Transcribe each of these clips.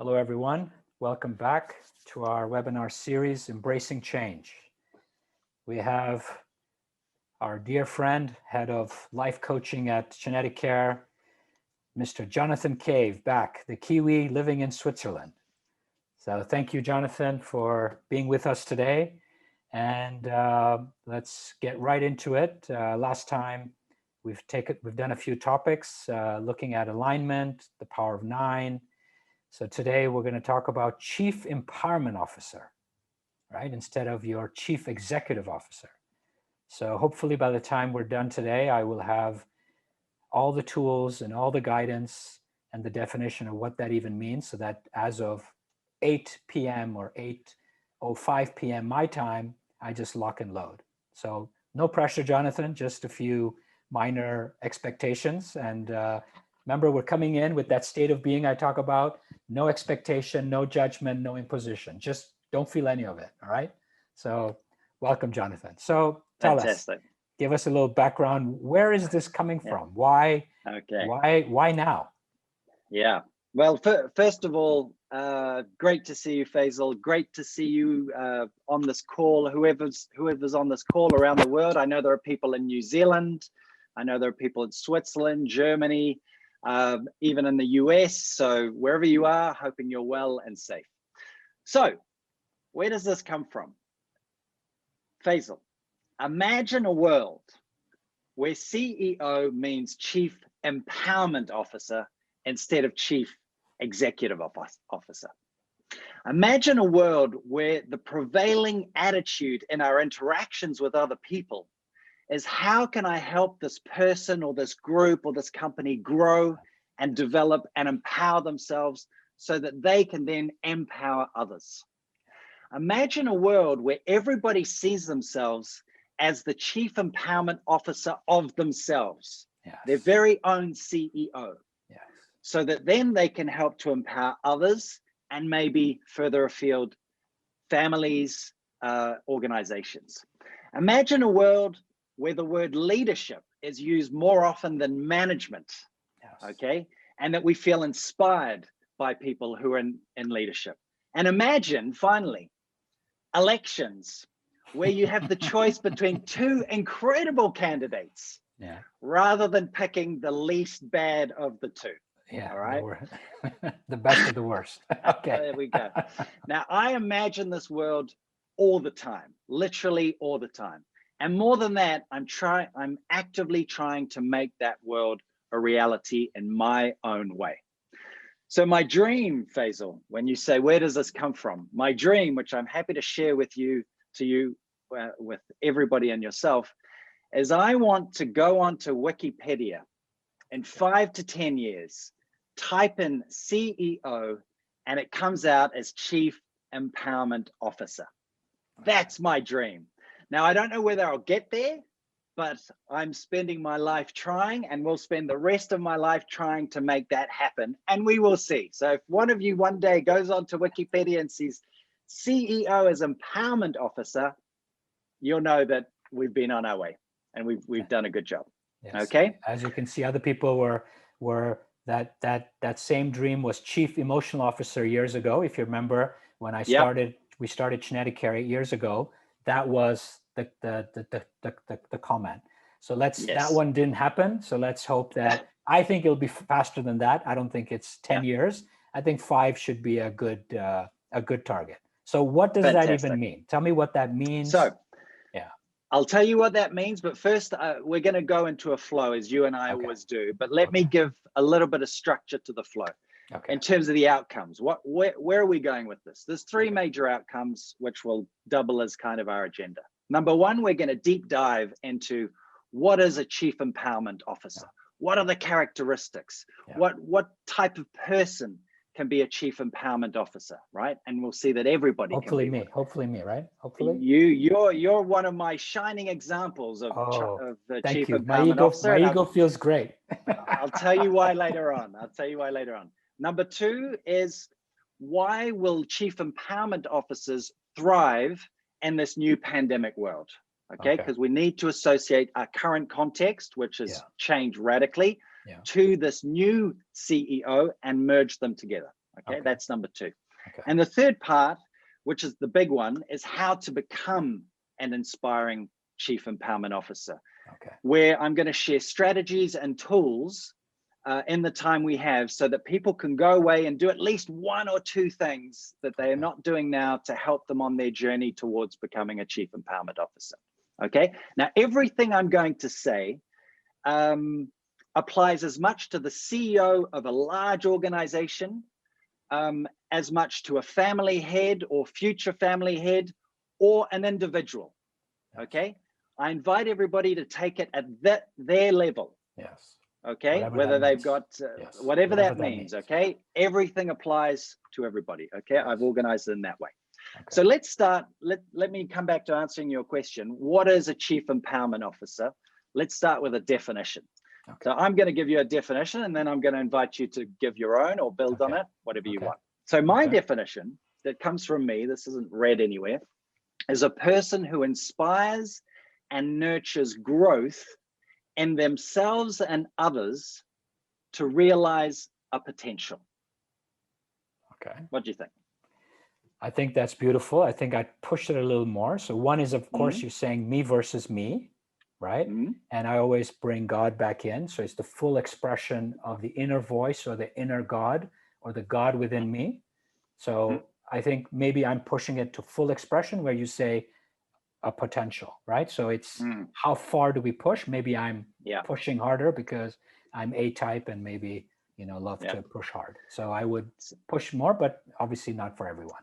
Hello, everyone. Welcome back to our webinar series, Embracing Change. We have our dear friend, head of life coaching at Genetic Care, Mr. Jonathan Cave, back, the Kiwi living in Switzerland. So thank you, Jonathan, for being with us today. And let's get right into it. Last time we've done a few topics, looking at alignment, the power of 9. So today we're going to talk about Chief Empowerment Officer, right? Instead of your Chief Executive Officer. So hopefully by the time we're done today, I will have all the tools and all the guidance and the definition of what that even means, so that as of 8 p.m. or 8:05 p.m. my time, I just lock and load. So no pressure, Jonathan, just a few minor expectations. And remember, we're coming in with that state of being I talk about. No expectation, no judgment, no imposition. Just don't feel any of it, all right? So welcome, Jonathan. So tell Fantastic. us, give us a little background. Where is this coming from? Why? Okay. Why now? Yeah. Well, first of all, great to see you, Feisal. Great to see you on this call. Whoever's on this call around the world. I know there are people in New Zealand. I know there are people in Switzerland, Germany, even in the US. So wherever you are, hoping you're well and safe. So where does this come from? Feisal, imagine a world where CEO means Chief Empowerment Officer instead of Chief Executive Officer. Imagine a world where the prevailing attitude in our interactions with other people is, how can I help this person or this group or this company grow and develop and empower themselves so that they can then empower others? Imagine a world where everybody sees themselves as the Chief Empowerment Officer of themselves, Yes. their very own CEO, Yes. so that then they can help to empower others and maybe further afield, families, organizations. Imagine a world where the word leadership is used more often than management, Yes. okay? And that we feel inspired by people who are in leadership. And imagine, finally, elections where you have the choice between two incredible candidates, rather than picking the least bad of the two. Yeah, all right. The best of the worst. Okay. There we go. Now, I imagine this world all the time, literally all the time. And more than that, I'm actively trying to make that world a reality in my own way. So my dream, Feisal, when you say, where does this come from? My dream, which I'm happy to share with you, with everybody and yourself, is I want to go onto Wikipedia in 5 to 10 years, type in CEO, and it comes out as Chief Empowerment Officer. That's my dream. Now, I don't know whether I'll get there, but I'm spending my life trying, and we'll spend the rest of my life trying to make that happen, and we will see. So if one of you one day goes onto Wikipedia and sees CEO as Empowerment Officer, you'll know that we've been on our way and we've done a good job. Yes. Okay. As you can see, other people were that same dream was Chief Emotional Officer years ago. If you remember, when we started Genetic Care 8 years ago, that was the comment. So that one didn't happen. So let's hope that, I think it'll be faster than that. I don't think it's 10 years. I think 5 should be a good target. So what does that even mean? Tell me what that means. So I'll tell you what that means, but first we're going to go into a flow, as you and I always do. But let me give a little bit of structure to the flow in terms of the outcomes. Where are we going with this? There's 3 major outcomes, which will double as kind of our agenda. Number 1, we're going to deep dive into what is a Chief Empowerment Officer? What are the characteristics? What type of person can be a Chief Empowerment Officer, right? And we'll see that everybody hopefully can be hopefully me, right? Hopefully you're one of my shining examples of the Chief Empowerment Officer. My ego feels great. I'll tell you why later on. Number 2 is, why will Chief Empowerment Officers thrive in this new pandemic world? Okay, because we need to associate our current context, which has changed radically, to this new CEO and merge them together. Okay, that's number 2. Okay. And the third part, which is the big one, is how to become an inspiring Chief Empowerment Officer, Okay. where I'm going to share strategies and tools in the time we have so that people can go away and do at least 1 or 2 things that they are not doing now to help them on their journey towards becoming a Chief Empowerment Officer. Okay. Now, everything I'm going to say applies as much to the CEO of a large organization as much to a family head or future family head or an individual. Okay. I invite everybody to take it at their level. Yes. Okay, whether they've got whatever that means. Okay, everything applies to everybody. Okay, I've organized it in that way. Okay. So let's start. Let me come back to answering your question. What is a Chief Empowerment Officer? Let's start with a definition. Okay. So I'm going to give you a definition, and then I'm going to invite you to give your own or build on it, whatever you want. So my definition that comes from me, this isn't read anywhere, is a person who inspires and nurtures growth in themselves and others to realize a potential. Okay. What do you think? I think that's beautiful. I think I'd push it a little more. So one is, of course, you're saying me versus me, right? And I always bring God back in. So it's the full expression of the inner voice or the inner God or the God within me. So I think maybe I'm pushing it to full expression where you say a potential, right? So it's how far do we push? Maybe I'm pushing harder because I'm A-type and maybe, love to push hard. So I would push more, but obviously not for everyone.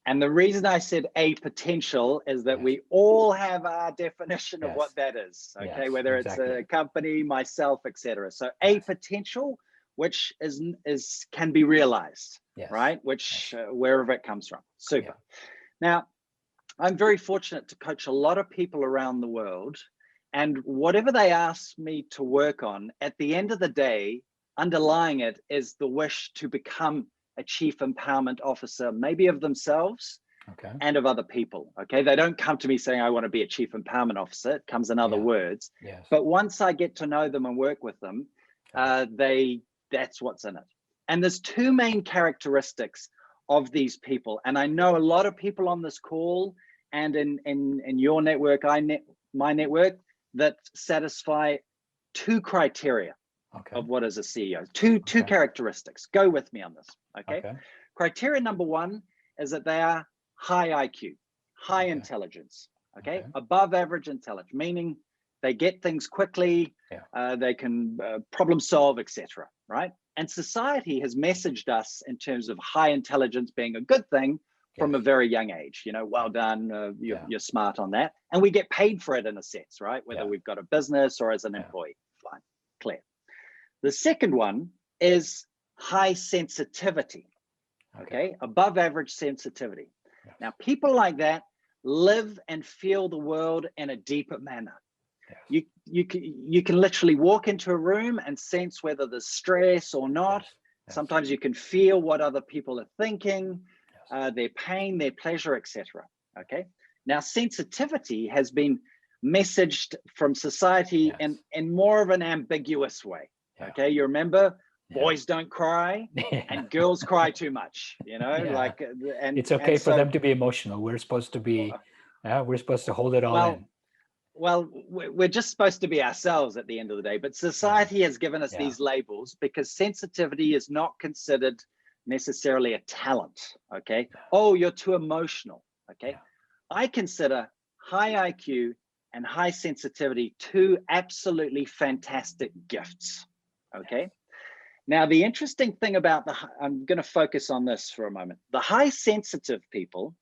And the reason I said a potential is that we all have our definition of what that is. Okay, whether it's a company, myself, etc. So a potential, which can be realized, right? Which wherever it comes from. Super. Now, I'm very fortunate to coach a lot of people around the world, and whatever they ask me to work on, at the end of the day, underlying it is the wish to become a Chief Empowerment Officer, maybe of themselves and of other people. Okay, they don't come to me saying, I want to be a Chief Empowerment Officer. It comes in other words. But once I get to know them and work with them, that's what's in it. And there's 2 main characteristics of these people. And I know a lot of people on this call and in your network, my network, that satisfy 2 criteria of what is a CEO. Two characteristics. Go with me on this. Okay. Criteria number 1 is that they are high IQ, high intelligence. Okay. Above average intelligence, meaning they get things quickly, they can problem solve, etc. Right? And society has messaged us in terms of high intelligence being a good thing from a very young age. Well done, you're smart on that. And we get paid for it in a sense, right? Whether we've got a business or as an employee. Fine, clear. The second one is high sensitivity, okay? Above average sensitivity. Now, people like that live and feel the world in a deeper manner. You can literally walk into a room and sense whether there's stress or not. Sometimes you can feel what other people are thinking, their pain, their pleasure, etc. Okay. Now, sensitivity has been messaged from society in more of an ambiguous way. Okay. You remember boys don't cry and girls cry too much, and it's okay for them to be emotional. We're supposed to be, we're supposed to hold it all in. Well, we're just supposed to be ourselves at the end of the day, but society has given us these labels because sensitivity is not considered necessarily a talent. Okay. Oh, you're too emotional. Okay. I consider high IQ and high sensitivity 2 absolutely fantastic gifts. Okay. Now, the interesting thing about I'm going to focus on this for a moment. The high sensitive people,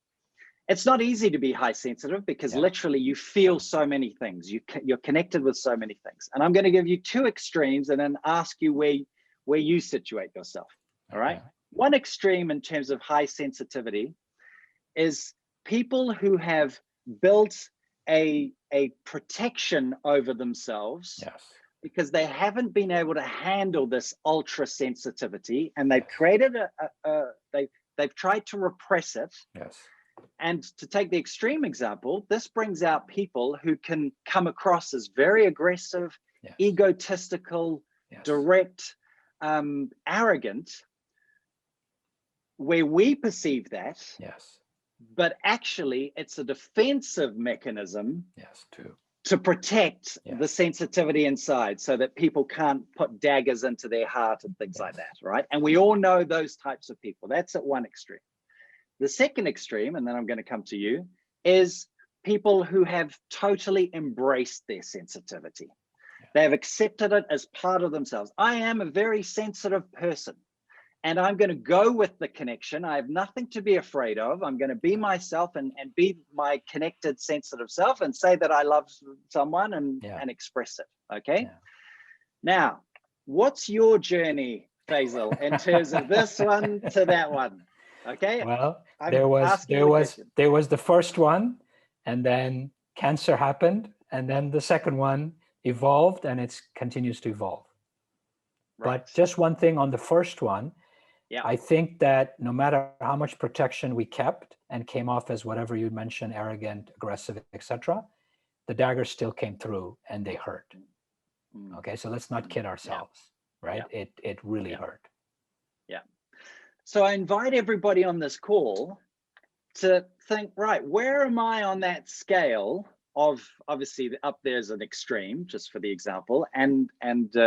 it's not easy to be high sensitive because literally you feel so many things. You're connected with so many things. And I'm going to give you 2 extremes and then ask you where you situate yourself. All right. One extreme in terms of high sensitivity is people who have built a protection over themselves because they haven't been able to handle this ultra sensitivity, and they've created they've tried to repress it. And to take the extreme example, this brings out people who can come across as very aggressive, egotistical, direct, arrogant, where we perceive that, Yes. but actually it's a defensive mechanism Yes, too. to protect Yes. the sensitivity inside so that people can't put daggers into their heart and things like that, right? And we all know those types of people. That's at one extreme. The second extreme, and then I'm going to come to you, is people who have totally embraced their sensitivity. Yeah. They have accepted it as part of themselves. I am a very sensitive person, and I'm going to go with the connection. I have nothing to be afraid of. I'm going to be myself and be my connected, sensitive self and say that I love someone and express it. Okay. Yeah. Now, what's your journey, Feisal, in terms of this one to that one? Okay. Well, there was the first one, and then cancer happened, and then the second one evolved, and it continues to evolve. Right. But just one thing on the first one, I think that no matter how much protection we kept and came off as whatever you mentioned, arrogant, aggressive, etc., the daggers still came through and they hurt. Okay, so let's not kid ourselves, right? It really hurt. Yeah. So I invite everybody on this call to think, right, where am I on that scale of, obviously up there's an extreme, just for the example, and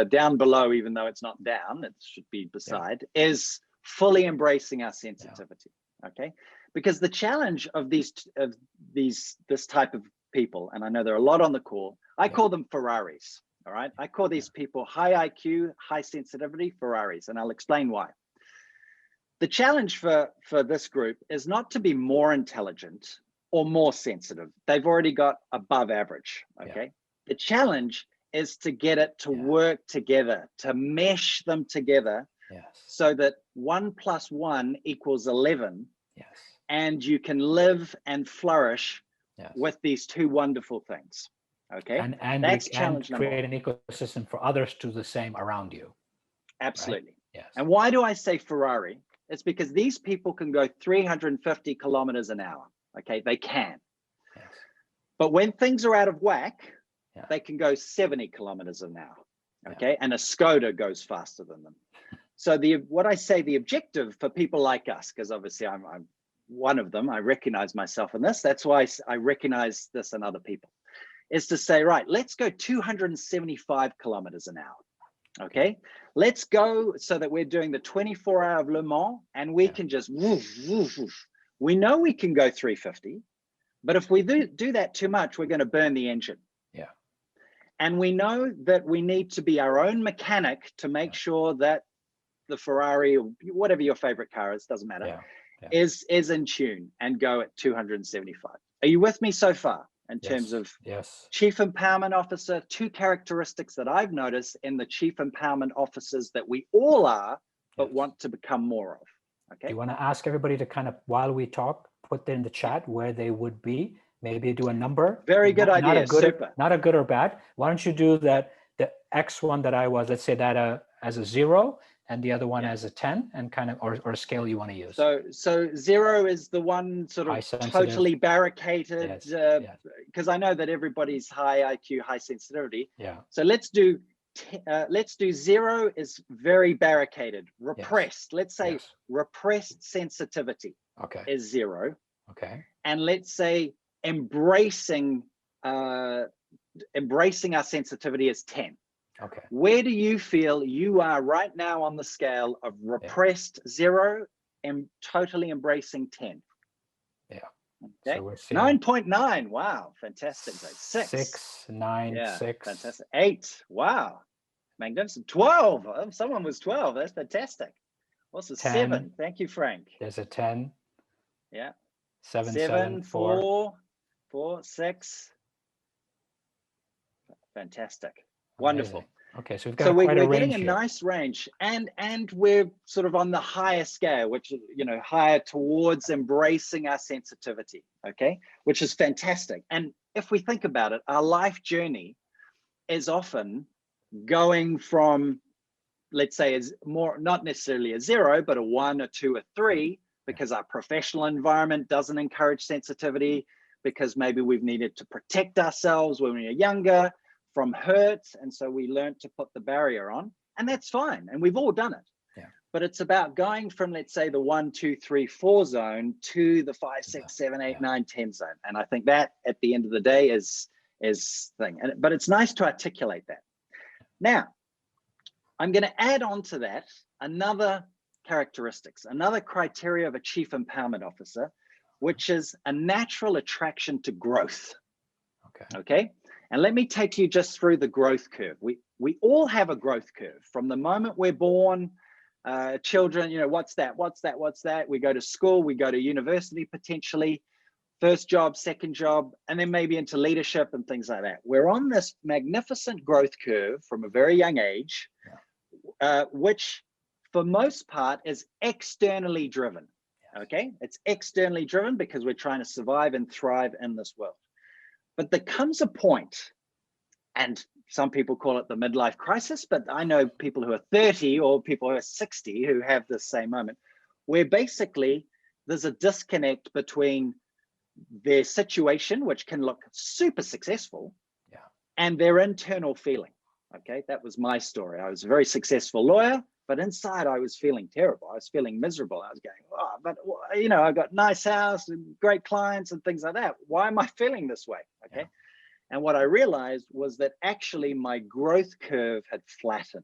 down below, even though it's not down, it should be beside, is fully embracing our sensitivity. Okay, because the challenge of this type of people, and I know there are a lot on the call, I call them Ferraris. All right, I call these people high IQ, high sensitivity Ferraris, and I'll explain why. The challenge for this group is not to be more intelligent or more sensitive. They've already got above average. Okay, the challenge is to get it to work together, to mesh them together. So that 1 + 1 = 11, and you can live and flourish with these two wonderful things. Okay, and that's challenge number one. Create an ecosystem for others to do the same around you. Absolutely. Right? Yes. And why do I say Ferrari? It's because these people can go 350 kilometers an hour. Okay, they can. Yes. But when things are out of whack, they can go 70 kilometers an hour. Okay, and a Skoda goes faster than them. So what I say, the objective for people like us, because obviously I'm one of them, I recognize myself in this. That's why I recognize this in other people, is to say, right, let's go 275 kilometers an hour. Okay, let's go so that we're doing the 24-hour of Le Mans, and we can just woof, woof, woof. We know we can go 350, but if we do that too much, we're going to burn the engine. Yeah. And we know that we need to be our own mechanic to make sure that the Ferrari or whatever your favorite car is, doesn't matter, is in tune and go at 275. Are you with me so far in terms of Chief Empowerment Officer? Two characteristics that I've noticed in the Chief Empowerment Officers that we all are, but want to become more of. Okay. You want to ask everybody to kind of, while we talk, put in the chat where they would be, maybe do a number. Very good idea. Not a good or bad. Why don't you do that, the X one that I was, let's say that as a 0, and the other one as a 10, and kind of, or a scale you want to use. So 0 is the one sort of totally barricaded, because I know that everybody's high IQ, high sensitivity. Yeah. So let's do 0 is very barricaded, repressed. Let's say repressed sensitivity is 0. Okay. And let's say embracing our sensitivity is 10. Okay. Where do you feel you are right now on the scale of repressed 0 and totally embracing 10? Yeah. Okay. So 9.9. Wow. Fantastic. 6, 9, 6. Fantastic. 8. Wow. Magnificent. 12. Oh, someone was 12. That's fantastic. What's the 7? Thank you, Frank. There's a 10. Yeah. 7, 4, 6. Fantastic. Wonderful. Amazing. Okay, so we've got quite a range. We're getting a here. nice range, and we're sort of on the higher scale, which is, higher towards embracing our sensitivity. Okay, which is fantastic. And if we think about it, our life journey is often going from, let's say, is more not necessarily a 0, but a 1, a 2, a 3, because our professional environment doesn't encourage sensitivity, because maybe we've needed to protect ourselves when we were younger from hurt, and so we learned to put the barrier on, and that's fine, and we've all done it. but it's about going from, let's say, the 1, 2, 3, 4 zone to the 5, 6, 7, 8, 9, 10 zone. And I think that at the end of the day is thing. But it's nice to articulate that. Now, I'm going to add on to that another characteristics, another criteria of a chief empowerment officer, which is a natural attraction to growth. Okay. And let me take you just through the growth curve. We all have a growth curve from the moment we're born. Children, you know, what's that? We go to school, we go to university potentially, first job, second job, and then maybe into leadership and things like that. We're on this magnificent growth curve from a very young age, which for most part is externally driven. Okay, it's externally driven because we're trying to survive and thrive in this world. But there comes a point, and some people call it the midlife crisis, but I know people who are 30 or people who are 60 who have the same moment, where basically there's a disconnect between their situation, which can look super successful, and their internal feeling. Okay, that was my story. I was a very successful lawyer, but inside I was feeling terrible. I was feeling miserable. I was going, oh, but you know, I got a nice house and great clients and things like that. Why am I feeling this way? Okay. And what I realized was that actually my growth curve had flattened.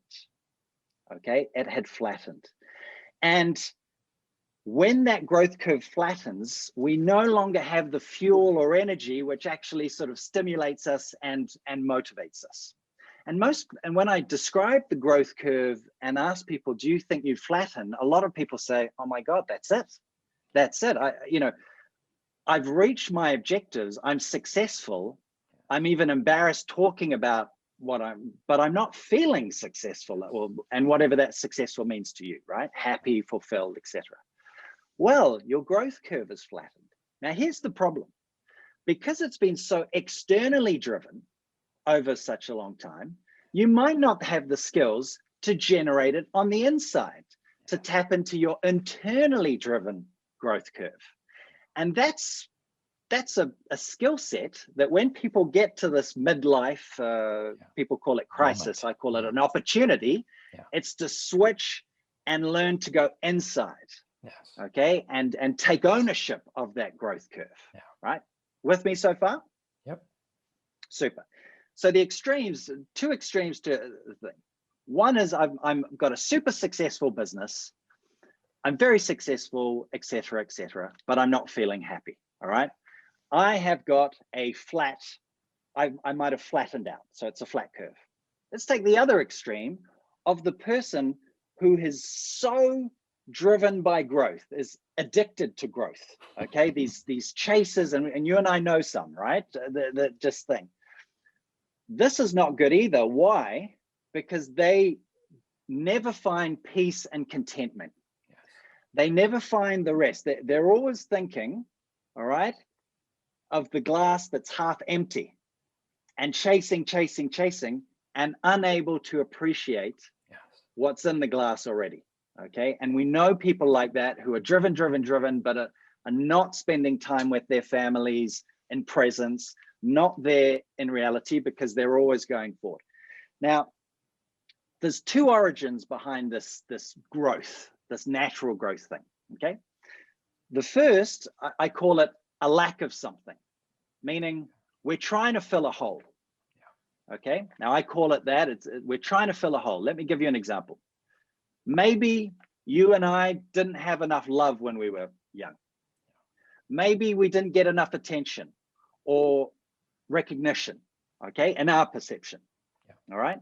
Okay, it had flattened. And when that growth curve flattens, we no longer have the fuel or energy, which actually sort of stimulates us and motivates us. And when I describe the growth curve and ask people, do you think you flatten? A lot of people say, oh my God, that's it. That's it. I've reached my objectives. I'm successful. I'm even embarrassed talking about but I'm not feeling successful, and whatever that successful means to you, right? Happy, fulfilled, etc. Well, your growth curve is flattened. Now, here's the problem. Because it's been so externally driven over such a long time, you might not have the skills to generate it on the inside, to tap into your internally driven growth curve. And that's a skill set that when people get to this midlife, people call it crisis, I call it an opportunity. It's to switch and learn to go inside. Okay, and take ownership of that growth curve. Right, with me so far? Yep. Super. So the extremes, two extremes to the thing. One is I've got a super successful business. I'm very successful, etc., but I'm not feeling happy. All right. I have got a flat, I might have flattened out. So it's a flat curve. Let's take the other extreme of the person who is so driven by growth, is addicted to growth. Okay, these chasers, and you and I know some, right? The just thing. This is not good either. Why? Because they never find peace and contentment. They never find the rest. They're always thinking, all right, of the glass that's half empty, and chasing, and unable to appreciate what's in the glass already. Okay, and we know people like that who are driven, but are not spending time with their families in presence, not there in reality, because they're always going forward. Now, there's two origins behind this growth, this natural growth thing. Okay, the first, I call it a lack of something, meaning we're trying to fill a hole. Okay, now I call it that. We're trying to fill a hole. Let me give you an example. Maybe you and I didn't have enough love when we were young. Maybe we didn't get enough attention or recognition, okay, in our perception. All right,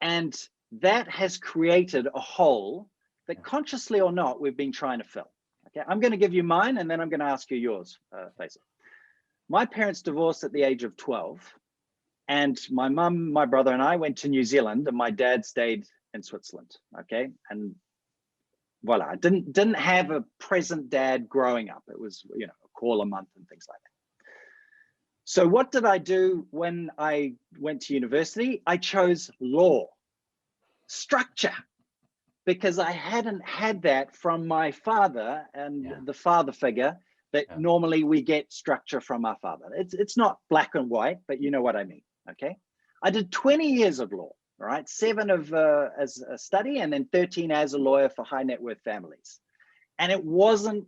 and that has created a hole that consciously or not, we've been trying to fill. Okay, I'm going to give you mine, and then I'm going to ask you yours, Feisal. My parents divorced at the age of 12, and my mum, my brother, and I went to New Zealand, and my dad stayed in Switzerland. Okay, and voila, I didn't have a present dad growing up. It was, you know, a call a month and things like that. So what did I do when I went to university? I chose law, structure, because I hadn't had that from my father and the father figure that normally we get structure from our father. It's not black and white, but you know what I mean, okay? I did 20 years of law, all right? 7 of as a study, and then 13 as a lawyer for high net worth families. And it wasn't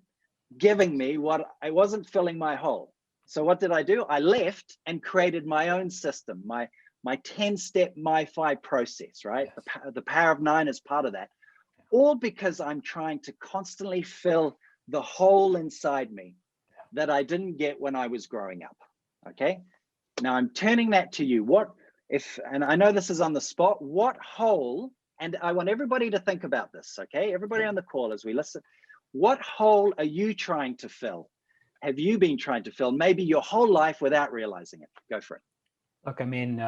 giving me what, I wasn't filling my hole. So what did I do? I left and created my own system, my 10-step MyFi process, right? Yes. The power of 9 is part of that. All because I'm trying to constantly fill the hole inside me that I didn't get when I was growing up. Okay. Now I'm turning that to you. What if, and I know this is on the spot, what hole, and I want everybody to think about this. Okay. Everybody on the call as we listen, what hole are you trying to fill? Have you been trying to fill maybe your whole life without realizing it? Go for it. Look, I mean,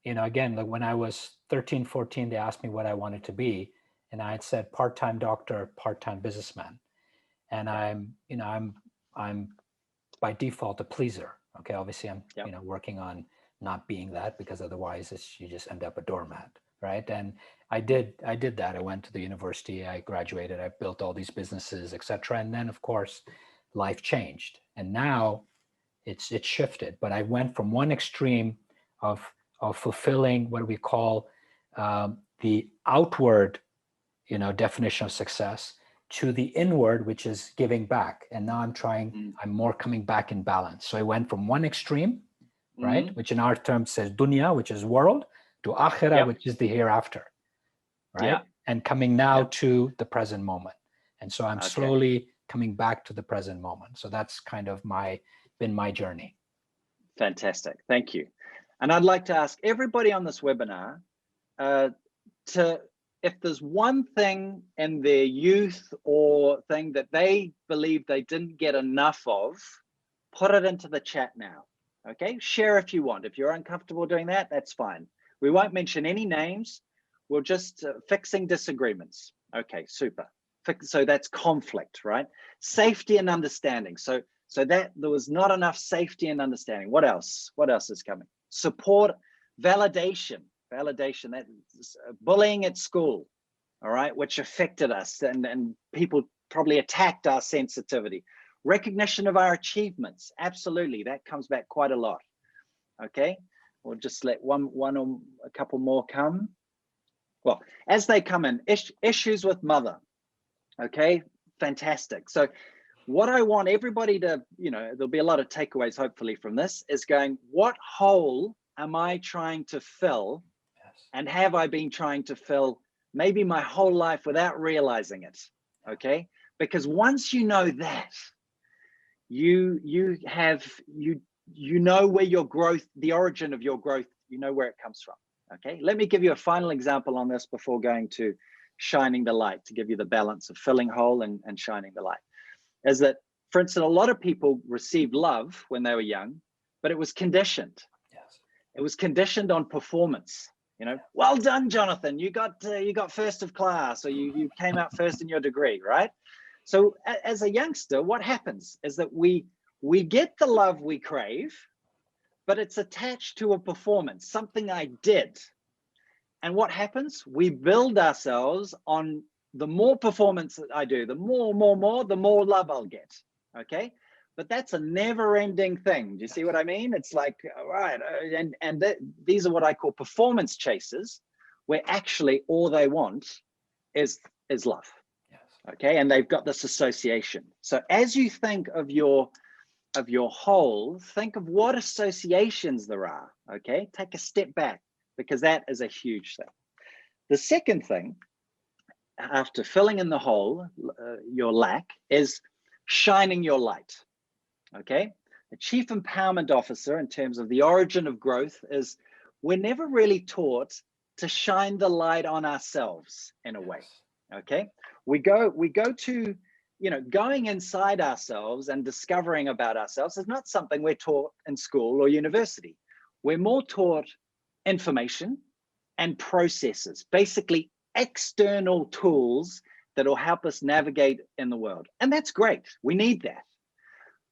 again, like when I was 13, 14, they asked me what I wanted to be. And I had said part-time doctor, part-time businessman. And I'm by default a pleaser. Okay, obviously I'm working on not being that, because otherwise you just end up a doormat, right? And I did that. I went to the university, I graduated, I built all these businesses, etc. And then of course life changed, and now it's shifted. But I went from one extreme of fulfilling what we call the outward definition of success, to the inward, which is giving back. And now I'm more coming back in balance. So I went from one extreme, right, which in our terms says dunya, which is world, to akhirah, which is the hereafter, right? And coming now to the present moment. And so I'm slowly coming back to the present moment. So that's kind of been my journey. Fantastic. Thank you. And I'd like to ask everybody on this webinar if there's one thing in their youth or thing that they believe they didn't get enough of, put it into the chat now. Okay, share if you want. If you're uncomfortable doing that, that's fine. We won't mention any names. We'll just fixing disagreements. Okay, super. So that's conflict, right? Safety and understanding. So that there was not enough safety and understanding. What else? What else is coming? Support, validation, that bullying at school, all right, which affected us, and people probably attacked our sensitivity. Recognition of our achievements, absolutely, that comes back quite a lot. Okay, we'll just let one or a couple more come. Well, as they come in, issues with mother. Okay, fantastic. So what I want everybody to, there'll be a lot of takeaways hopefully from this, is going, what hole am I trying to fill? And have I been trying to fill maybe my whole life without realizing it? Okay, because once you know that, you know where your growth, the origin of your growth, you know where it comes from. Okay, let me give you a final example on this before going to shining the light, to give you the balance of filling hole and shining the light. Is that, for instance, a lot of people received love when they were young, but it was conditioned. Yes. It was conditioned on performance. Well done, Jonathan. You got first of class, or you came out first in your degree, right? So as a youngster, what happens is that we get the love we crave, but it's attached to a performance, something I did. And what happens? We build ourselves on the more performance that I do, the more, the more love I'll get. Okay. But that's a never-ending thing. Do you see what I mean? It's like, all right, these are what I call performance chasers, where actually all they want is love. Yes. Okay, and they've got this association. So as you think of your whole, think of what associations there are. Okay, take a step back, because that is a huge thing. The second thing, after filling in the hole, your lack, is shining your light. Okay, the chief empowerment officer, in terms of the origin of growth, is we're never really taught to shine the light on ourselves in a way. Okay, we go to, going inside ourselves and discovering about ourselves is not something we're taught in school or university. We're more taught information and processes, basically external tools that will help us navigate in the world. And that's great. We need that.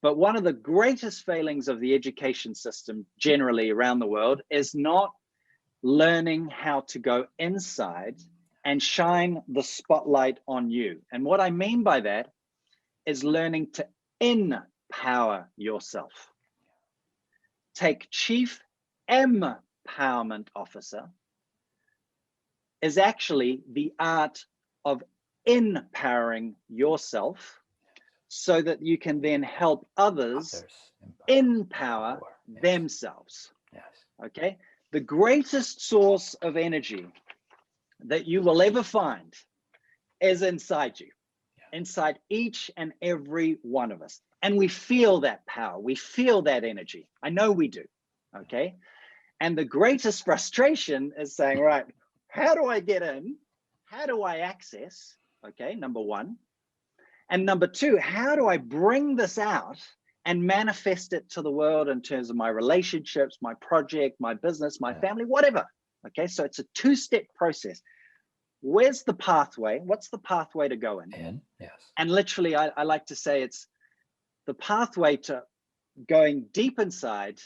But one of the greatest failings of the education system generally around the world is not learning how to go inside and shine the spotlight on you. And what I mean by that is learning to empower yourself. Take Chief Empowerment Officer, is actually the art of empowering yourself so that you can then help others empower themselves. Yes. Okay. The greatest source of energy that you will ever find is inside you, inside each and every one of us. And we feel that power. We feel that energy. I know we do. Okay. And the greatest frustration is saying, right, how do I get in? How do I access? Okay. Number one. And number two, how do I bring this out and manifest it to the world in terms of my relationships, my project, my business, my family, whatever. Okay. So it's a two-step process. Where's the pathway? What's the pathway to go in? Yes. And literally, I like to say it's the pathway to going deep inside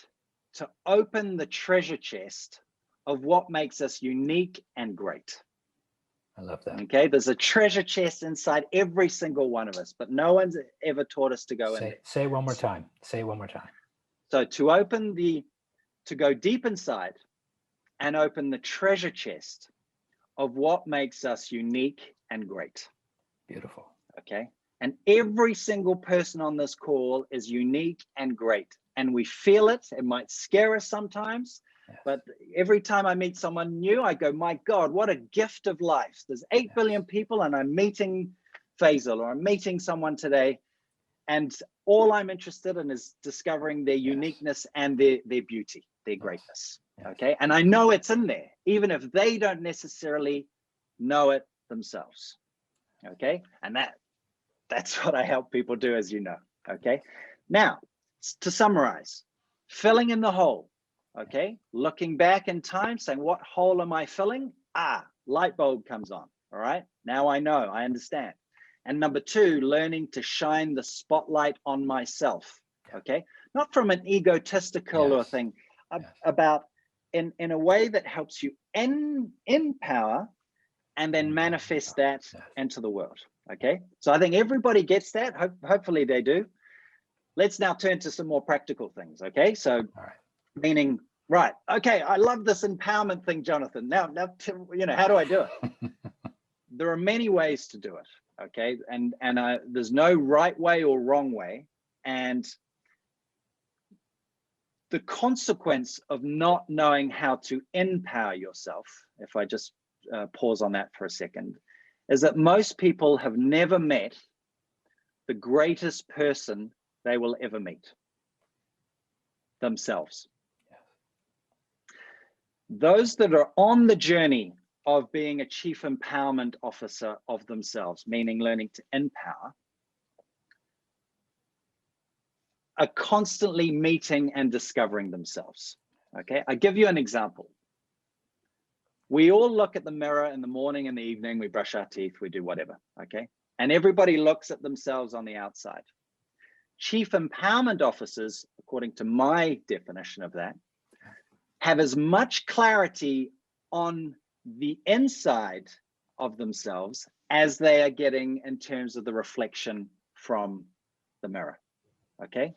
to open the treasure chest of what makes us unique and great. I love that. Okay, there's a treasure chest inside every single one of us, but no one's ever taught us to go in there. Say it one more time. Say it one more time. So to go deep inside and open the treasure chest of what makes us unique and great. Beautiful. Okay. And every single person on this call is unique and great. And we feel it. It might scare us sometimes, but every time I meet someone new, I go, my God, what a gift of life. There's 8 billion people and I'm meeting Feisal or I'm meeting someone today. And all I'm interested in is discovering their uniqueness and their beauty, their greatness. Okay. And I know it's in there, even if they don't necessarily know it themselves. Okay. And that's what I help people do, as you know. Okay. Now, to summarize, filling in the hole. Okay. Looking back in time, saying, what hole am I filling? Light bulb comes on. All right. Now I know, I understand. And number two, learning to shine the spotlight on myself. Okay. Not from an egotistical or thing, about in a way that helps you empower and then manifest that into the world. Okay. So I think everybody gets that. Hopefully they do. Let's now turn to some more practical things. Okay. So meaning, right. Okay. I love this empowerment thing, Jonathan. Now, how do I do it? There are many ways to do it. Okay. And there's no right way or wrong way. And the consequence of not knowing how to empower yourself, if I just pause on that for a second, is that most people have never met the greatest person they will ever meet, themselves. Those that are on the journey of being a chief empowerment officer of themselves, meaning learning to empower, are constantly meeting and discovering themselves. Okay, I give you an example. We all look at the mirror in the morning and the evening, we brush our teeth, we do whatever, okay? And everybody looks at themselves on the outside. Chief empowerment officers, according to my definition of that, have as much clarity on the inside of themselves as they are getting in terms of the reflection from the mirror, okay?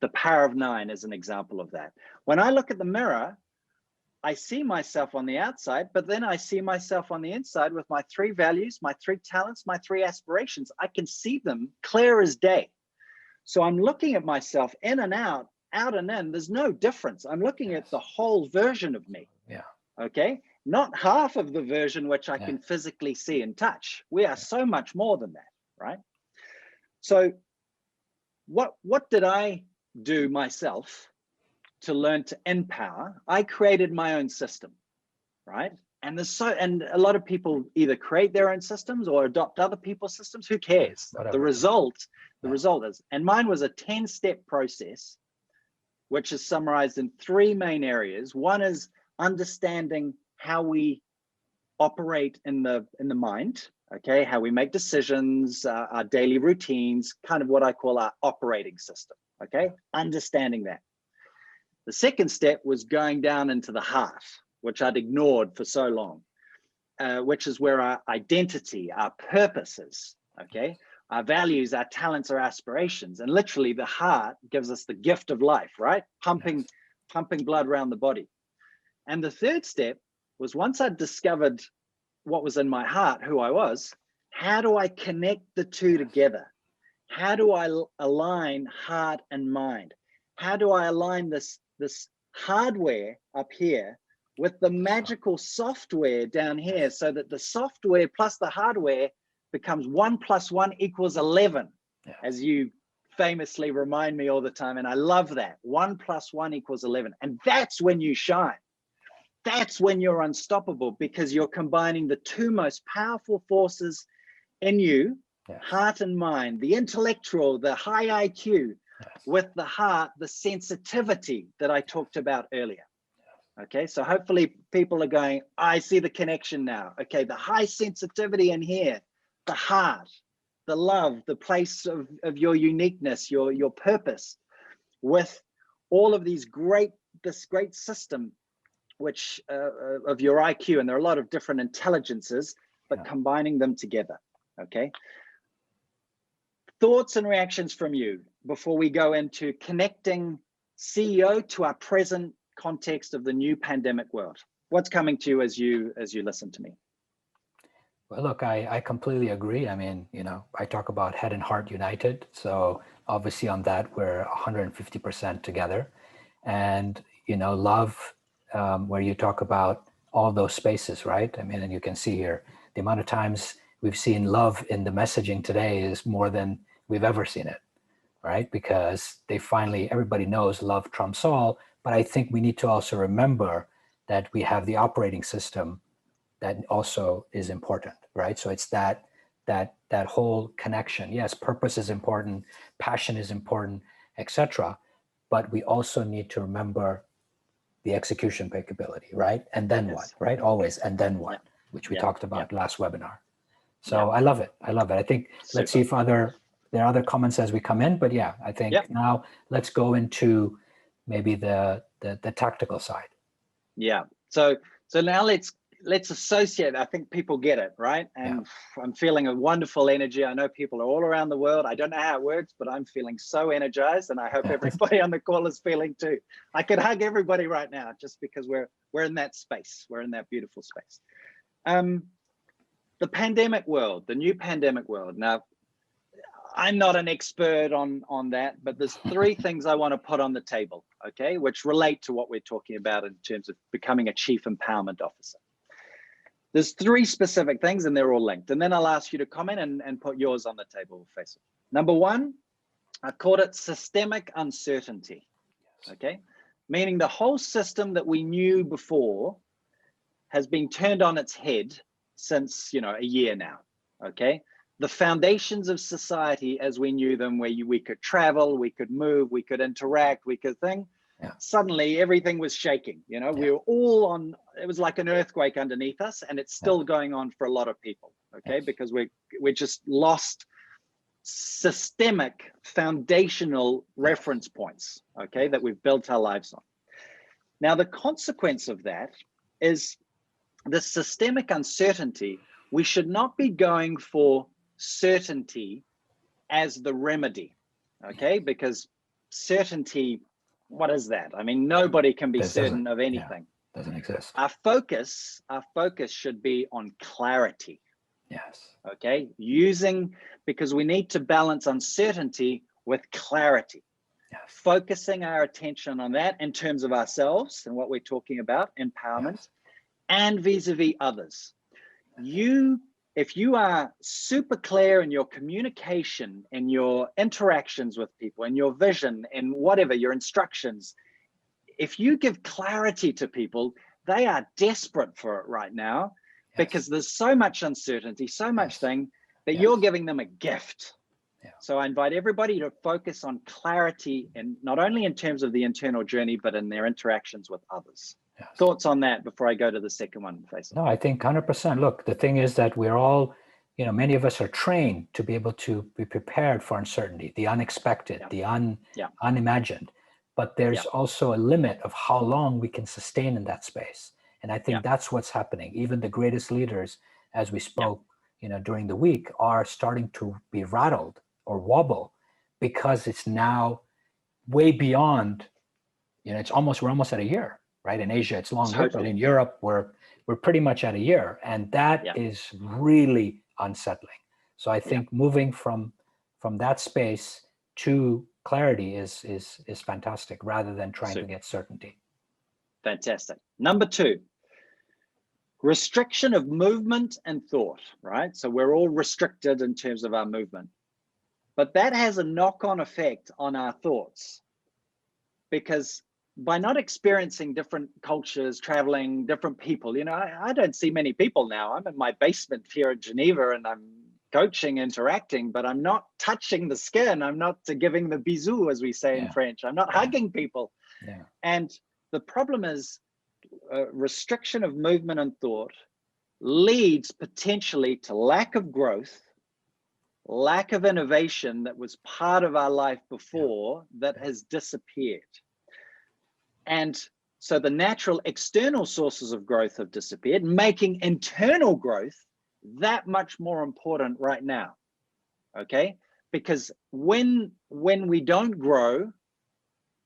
The power of 9 is an example of that. When I look at the mirror, I see myself on the outside, but then I see myself on the inside with my 3 values, my 3 talents, my 3 aspirations. I can see them clear as day. So I'm looking at myself in and out and in. There's no difference. I'm looking at the whole version of me. Yeah. Okay. Not half of the version which I can physically see and touch. We are so much more than that, right? So what did I do myself to learn to empower? I created my own system, right? And a lot of people either create their own systems or adopt other people's systems. Who cares? The result is, and mine was a 10-step process, which is summarized in 3 main areas. One is understanding how we operate in the mind, okay? How we make decisions, our daily routines, kind of what I call our operating system, okay? Understanding that. The second step was going down into the heart, which I'd ignored for so long, which is where our identity, our purpose is, okay? Our values, our talents, our aspirations. And literally the heart gives us the gift of life, right? Pumping blood around the body. And the third step was, once I'd discovered what was in my heart, who I was, how do I connect the two together? How do I align heart and mind? How do I align this hardware up here with the magical software down here, so that the software plus the hardware becomes 1 + 1 = 11, as you famously remind me all the time. And I love that. 1 + 1 = 11. And that's when you shine. That's when you're unstoppable, because you're combining the two most powerful forces in you, heart and mind, the intellectual, the high IQ, with the heart, the sensitivity that I talked about earlier. Okay, so hopefully people are going, I see the connection now. Okay, the high sensitivity in here, the heart, the love, the place of your uniqueness, your purpose, with all of these this great system, which of your IQ, and there are a lot of different intelligences, but combining them together. Okay. Thoughts and reactions from you before we go into connecting CEO to our present context of the new pandemic world. What's coming to you as you listen to me? Well, look, I completely agree. I mean, I talk about head and heart united. So obviously on that, we're 150% together. And, love, where you talk about all those spaces, right? I mean, and you can see here, the amount of times we've seen love in the messaging today is more than we've ever seen it, right? Because everybody knows love trumps all, but I think we need to also remember that we have the operating system that also is important, right? So it's that whole connection. Yes, purpose is important, passion is important, etc. But we also need to remember the execution capability, right? And then what, right? Always, and then what, which we talked about last webinar. So I love it. I think let's see if there are other comments as we come in, but I think now let's go into maybe the tactical side. Yeah. So now let's associate. I think people get it, right? And I'm feeling a wonderful energy. I know people are all around the world. I don't know how it works, but I'm feeling so energized, and I hope everybody on the call is feeling too. I could hug everybody right now, just because we're in that space. We're in that beautiful space. The pandemic world, the new pandemic world. Now, I'm not an expert on that, but there's 3 things I want to put on the table, okay, which relate to what we're talking about in terms of becoming a chief empowerment officer. There's 3 specific things, and they're all linked. And then I'll ask you to comment and put yours on the table, Feisal. Number 1, I called it systemic uncertainty, okay, meaning the whole system that we knew before has been turned on its head since, a year now, okay? The foundations of society as we knew them, where we could travel, we could move, we could interact, we could think, suddenly everything was shaking. We were all it was like an earthquake underneath us, and it's still going on for a lot of people, okay? Because we just lost systemic foundational reference points, okay, that we've built our lives on. Now, the consequence of that is the systemic uncertainty. We should not be going for certainty as the remedy, okay? Because certainty, what is that? I mean, nobody can be certain of anything. Doesn't exist. Our focus should be on clarity. Yes. Okay, because we need to balance uncertainty with clarity. Yes. Focusing our attention on that in terms of ourselves and what we're talking about, empowerment, and vis-a-vis others. If you are super clear in your communication, in your interactions with people, in your vision, in whatever, your instructions, if you give clarity to people, they are desperate for it right now, because there's so much uncertainty, so much thing, that you're giving them a gift. So I invite everybody to focus on clarity, and not only in terms of the internal journey, but in their interactions with others. Thoughts on that before I go to the second one, Feisal? No, I think 100%. Look, the thing is that we're all, many of us are trained to be able to be prepared for uncertainty, the unexpected, the unimagined. But there's also a limit of how long we can sustain in that space. And I think that's what's happening. Even the greatest leaders, as we spoke, during the week, are starting to be rattled or wobble, because it's now way beyond, we're almost at a year. Right? In Asia, it's longer, but in Europe, we're we're pretty much at a year, and that is really unsettling. So I think moving from that space to clarity is fantastic, rather than trying to get certainty. Fantastic. Number 2, restriction of movement and thought, right? So we're all restricted in terms of our movement, but that has a knock-on effect on our thoughts, because by not experiencing different cultures, traveling, different people, I don't see many people now. I'm in my basement here in Geneva and I'm coaching, interacting, but I'm not touching the skin. I'm not giving the bisou, as we say in French. I'm not hugging people. And the problem is restriction of movement and thought leads potentially to lack of growth, lack of innovation that was part of our life before that has disappeared. And so the natural external sources of growth have disappeared, making internal growth that much more important right now. Okay? Because when we don't grow,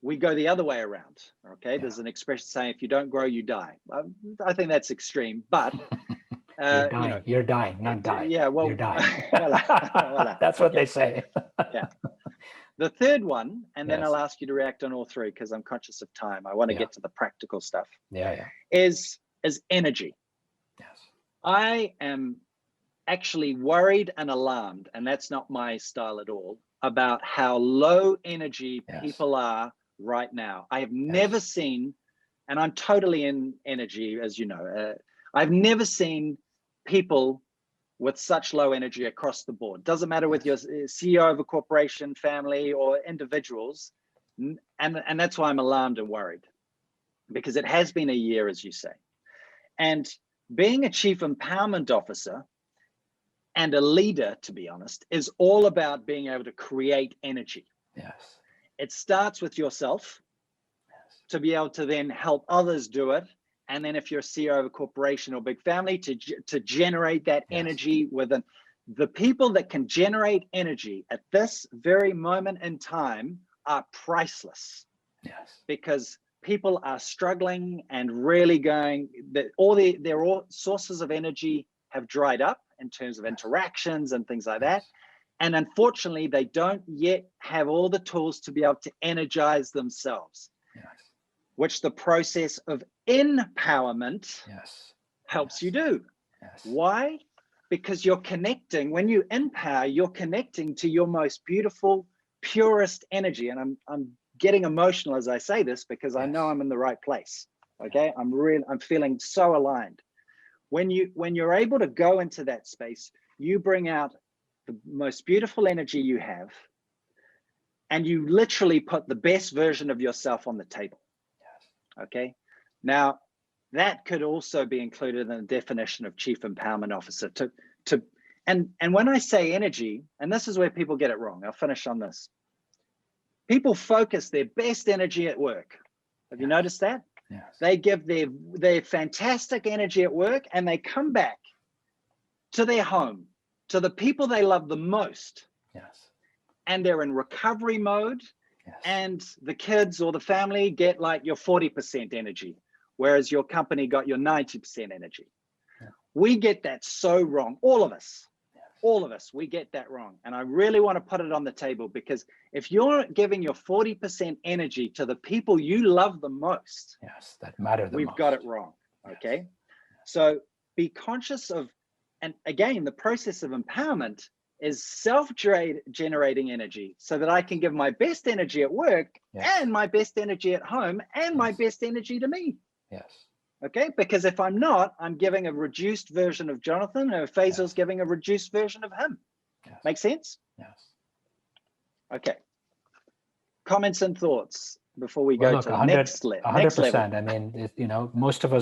we go the other way around. Okay? There's an expression saying, if you don't grow, you die. I think that's extreme, but you're dying, not dying. Yeah, well, you're dying. Voilà. That's what they say. The third one, and then I'll ask you to react on all 3 because I'm conscious of time. I want to get to the practical stuff. Is energy. Yes. I am actually worried and alarmed, and that's not my style at all, about how low energy people are right now. I have never seen, and I'm totally in energy, as you know, I've never seen people with such low energy across the board. Doesn't matter with your CEO of a corporation, family, or individuals. And that's why I'm alarmed and worried, because it has been a year, as you say. And being a chief empowerment officer and a leader, to be honest, is all about being able to create energy. Yes. It starts with yourself to be able to then help others do it. And then if you're a CEO of a corporation or big family, to generate that energy within. The people that can generate energy at this very moment in time are priceless. Yes. Because people are struggling and really going, that all their sources of energy have dried up in terms of interactions and things like that. And unfortunately, they don't yet have all the tools to be able to energize themselves. Which the process of empowerment helps you do. Why? Because you're connecting. When you empower, you're connecting to your most beautiful, purest energy. And I'm getting emotional as I say this, because I know I'm in the right place. Okay, I'm feeling so aligned. When you're able to go into that space, you bring out the most beautiful energy you have, and you literally put the best version of yourself on the table. Okay, now that could also be included in the definition of chief empowerment officer. And when I say energy, and this is where people get it wrong, I'll finish on this. People focus their best energy at work. Have you noticed that? Yes. They give their fantastic energy at work, and they come back to their home, to the people they love the most. Yes. And they're in recovery mode. And the kids or the family get like your 40% energy, whereas your company got your 90% energy. We get that so wrong. All of us, we get that wrong. And I really want to put it on the table, because if you're giving your 40% energy to the people you love the most, that matter the most, we've got it wrong. Okay. So be conscious of, and again, the process of empowerment is self-generating energy, so that I can give my best energy at work and my best energy at home and my best energy to me. Okay, because if I'm not, I'm giving a reduced version of Jonathan, or Faisal's giving a reduced version of him. Make sense? Okay. Comments and thoughts before we go to the next level. 100%. I mean, most of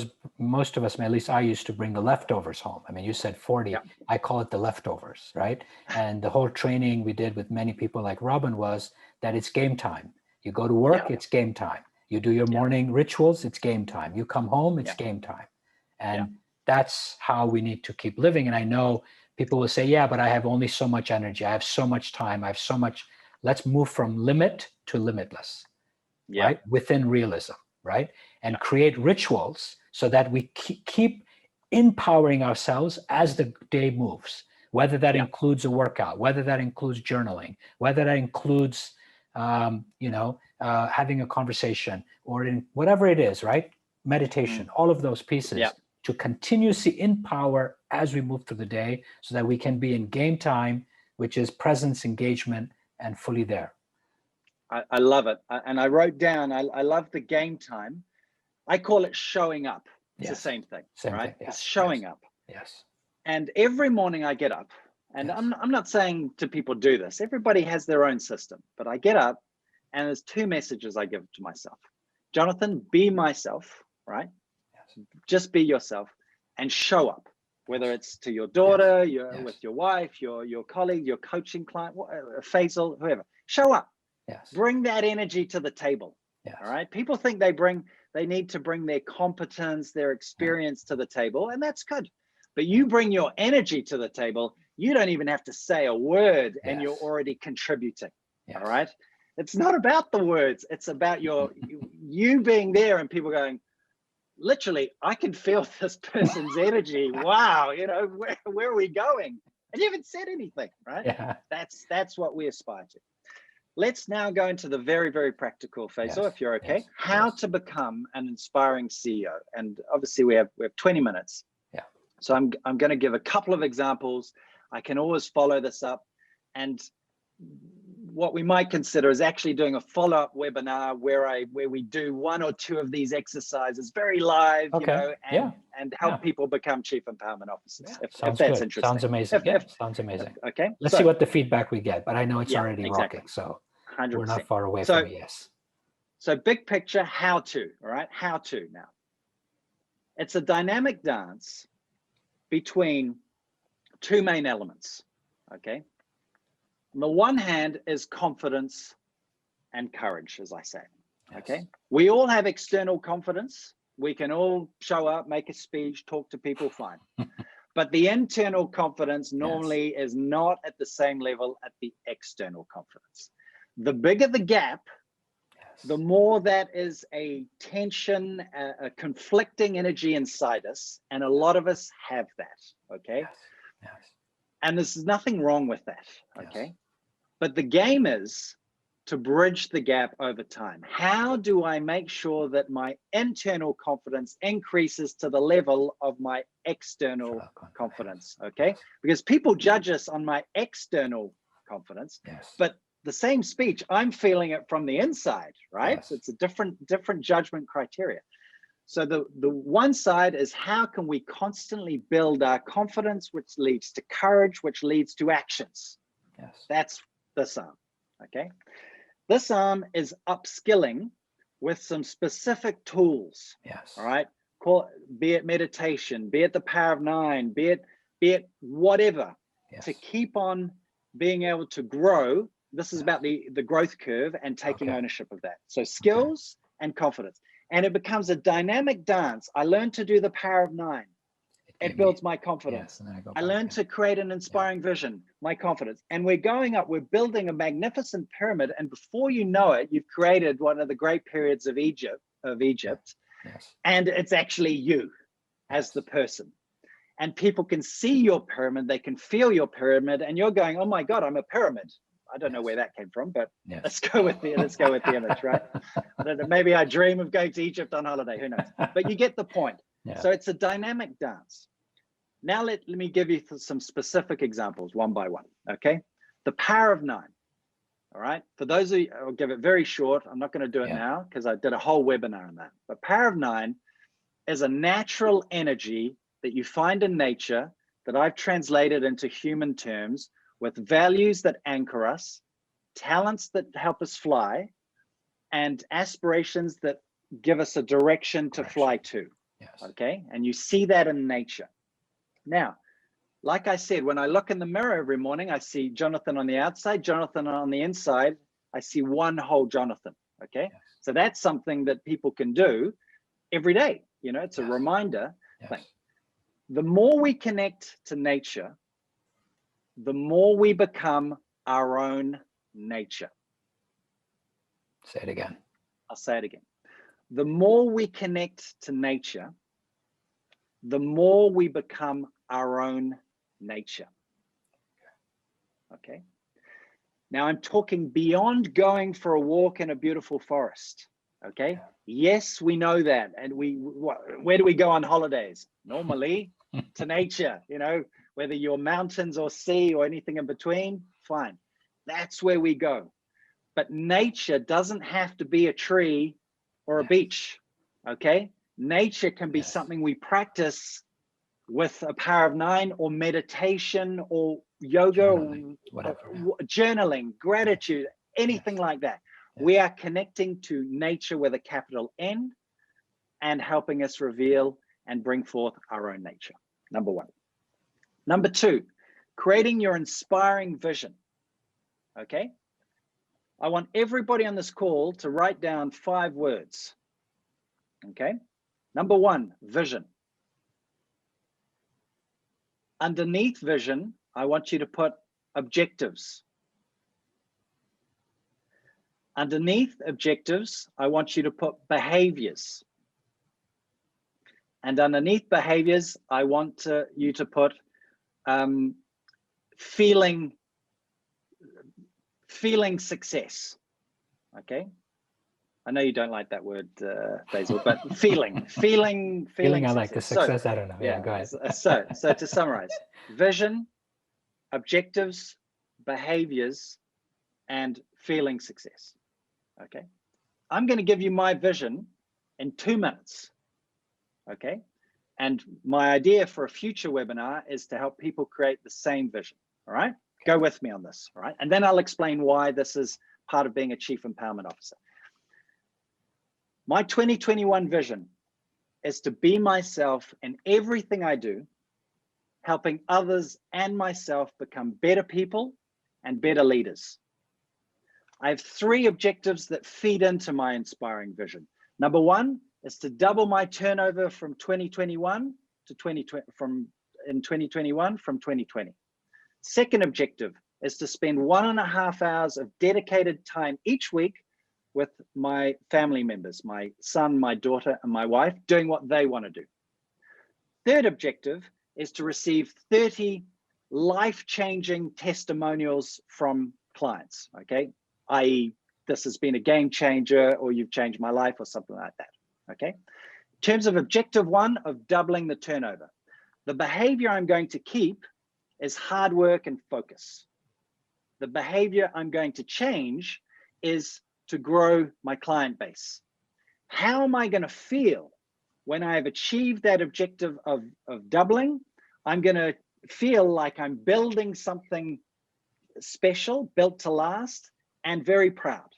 us, at least I used to bring the leftovers home. I mean, you said 40, I call it the leftovers, right? And the whole training we did with many people like Robin was that it's game time. You go to work, it's game time. You do your morning rituals, it's game time. You come home, it's game time. And that's how we need to keep living. And I know people will say, yeah, but I have only so much energy. I have so much time. I have so much. Let's move from limit to limitless. Right? Within realism, right? And create rituals so that we keep empowering ourselves as the day moves, whether that includes a workout, whether that includes journaling, whether that includes, having a conversation, or in whatever it is, right? Meditation, all of those pieces to continuously empower as we move through the day so that we can be in game time, which is presence, engagement, and fully there. I love it. And I wrote down, I love the game time. I call it showing up. It's the same thing, right? Yes. It's showing up. Yes. And every morning I get up, and I'm not saying to people do this. Everybody has their own system, but I get up and there's two messages I give to myself. Jonathan, be myself, right? Yes. Just be yourself and show up, whether it's to your daughter, with your wife, your colleague, your coaching client, Feisal, whoever. Show up. Yes. Bring that energy to the table. Yes. All right. People think they need to bring their competence, their experience to the table, and that's good. But you bring your energy to the table, you don't even have to say a word and you're already contributing. All right. It's not about the words. It's about you being there and people going, literally, I can feel this person's energy. Wow. Where are we going? And you haven't said anything, right? Yeah. That's what we aspire to. Let's now go into the very, very practical, Feisal, if you're okay. How to become an inspiring CEO. And obviously we have 20 minutes. Yeah. So I'm going to give a couple of examples. I can always follow this up. And what we might consider is actually doing a follow-up webinar where we do one or two of these exercises very live, and help people become chief empowerment officers. Yeah. If Sounds that's good. interesting. Sounds amazing. Sounds amazing. Okay. Let's see what the feedback we get, but I know it's already exactly. rocking. So 100%. we're not far away from a yes. So big picture, how to, all right? How to now. It's a dynamic dance between two main elements, okay? On the one hand is confidence and courage, as I say, okay? We all have external confidence. We can all show up, make a speech, talk to people, fine. But the internal confidence normally is not at the same level at the external confidence. The bigger the gap, the more that is a tension, a conflicting energy inside us. And a lot of us have that, okay? Yes. And there's nothing wrong with that, okay? But the game is to bridge the gap over time. How do I make sure that my internal confidence increases to the level of my external confidence, okay? Because people judge us on my external confidence, but the same speech, I'm feeling it from the inside, right? So it's a different judgment criteria. So the one side is how can we constantly build our confidence, which leads to courage, which leads to actions. That's this arm, okay? This arm is upskilling with some specific tools, all right? Be it meditation, be it the power of 9, be it whatever, to keep on being able to grow. This is about the growth curve and taking ownership of that. So skills and confidence. And it becomes a dynamic dance. I learned to do the power of 9. It builds my confidence. I learned to create an inspiring vision, my confidence. And we're going up, we're building a magnificent pyramid. And before you know it, you've created one of the great periods of Egypt. And it's actually you as the person. And people can see your pyramid, they can feel your pyramid, and you're going, oh my God, I'm a pyramid. I don't know where that came from, but let's go with the image, right? I don't know, maybe I dream of going to Egypt on holiday, who knows? But you get the point. So it's a dynamic dance. Now let me give you some specific examples one by one, okay? The power of 9, all right? For those of you, I'll give it very short. I'm not gonna do it now because I did a whole webinar on that. But power of 9 is a natural energy that you find in nature that I've translated into human terms with values that anchor us, talents that help us fly, and aspirations that give us a direction to fly to, okay? And you see that in nature. Now, like I said, when I look in the mirror every morning, I see Jonathan on the outside, Jonathan on the inside. I see one whole Jonathan, okay? So that's something that people can do every day. You know, it's a reminder thing. The more we connect to nature, the more we become our own nature. Say it again. I'll say it again. The more we connect to nature, the more we become our own nature. Okay. Now I'm talking beyond going for a walk in a beautiful forest. Okay. Yes, we know that. And where do we go on holidays? Normally to nature, you know, whether you're mountains or sea or anything in between, fine. That's where we go. But nature doesn't have to be a tree or a beach. Okay. Nature can be something we practice with a power of 9 or meditation or yoga, Journaling, whatever. Journaling, gratitude, anything like that. We are connecting to nature with a capital N and helping us reveal and bring forth our own nature. Number 1. Number 2, creating your inspiring vision. Okay. I want everybody on this call to write down 5 words. Okay. Number 1, vision. Underneath vision, I want you to put objectives. Underneath objectives, I want you to put behaviors. And underneath behaviors, I want you to put feeling success. Okay. I know you don't like that word, Feisal, but feeling I like the success. So, I don't know. Yeah, go ahead. So to summarize, vision, objectives, behaviors, and feeling success. Okay. I'm going to give you my vision in 2 minutes. Okay. And my idea for a future webinar is to help people create the same vision. All right. Go with me on this. All right. And then I'll explain why this is part of being a Chief Empowerment Officer. My 2021 vision is to be myself in everything I do, helping others and myself become better people and better leaders. I have 3 objectives that feed into my inspiring vision. Number 1 is to double my turnover from 2021 to 2020. Second objective is to spend 1.5 hours of dedicated time each week with my family members, my son, my daughter, and my wife, doing what they want to do. Third objective is to receive 30 life-changing testimonials from clients, okay? i.e., this has been a game changer, or you've changed my life, or something like that, okay? In terms of objective 1 of doubling the turnover, the behavior I'm going to keep is hard work and focus. The behavior I'm going to change is to grow my client base. How am I going to feel when I have achieved that objective of doubling? I'm going to feel like I'm building something special, built to last, and very proud.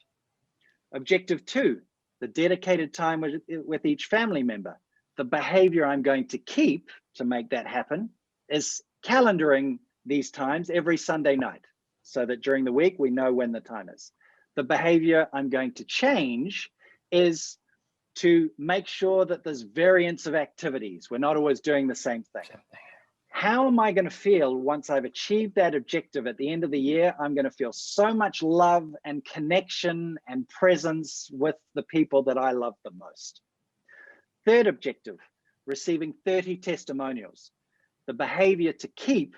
Objective 2, the dedicated time with each family member. The behavior I'm going to keep to make that happen is calendaring these times every Sunday night, so that during the week we know when the time is. The behavior I'm going to change is to make sure that there's variance of activities. We're not always doing the same thing. How am I going to feel once I've achieved that objective at the end of the year? I'm going to feel so much love and connection and presence with the people that I love the most. Third objective, receiving 30 testimonials. The behavior to keep